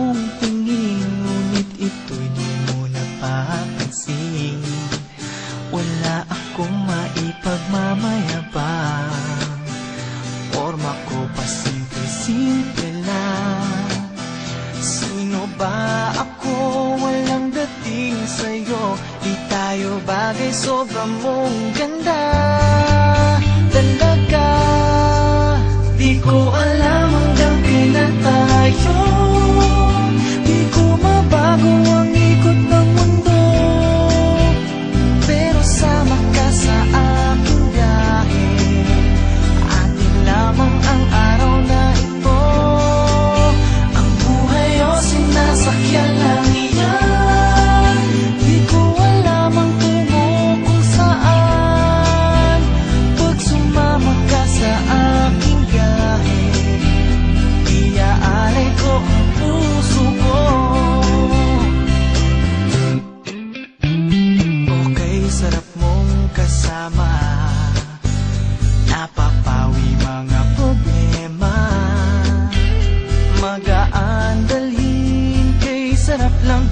mong tingin, ngunit ito'y di mo napapansin. Wala akong maipagmamayabang, forma ko pa simple-simple lang. Sino ba ako? Walang dating sa'yo. Di tayo bagay, sobra mong ganda. Talaga, di ko alam hanggang kailan tayo. Di ko mabago ang ikot ng mundo, pero sama ka sa aking biyahe. Atin lamang ang araw na ito. Ang buhay o sinasakyan lang iyan. Di ko alam ang tungo kung saan. Pag sumama ka sa aking biyahe, iaalay ko ang puso ko. Okay, sarap mong kasama, napapawi mga problema. Magaan dalhin, kay sarap lang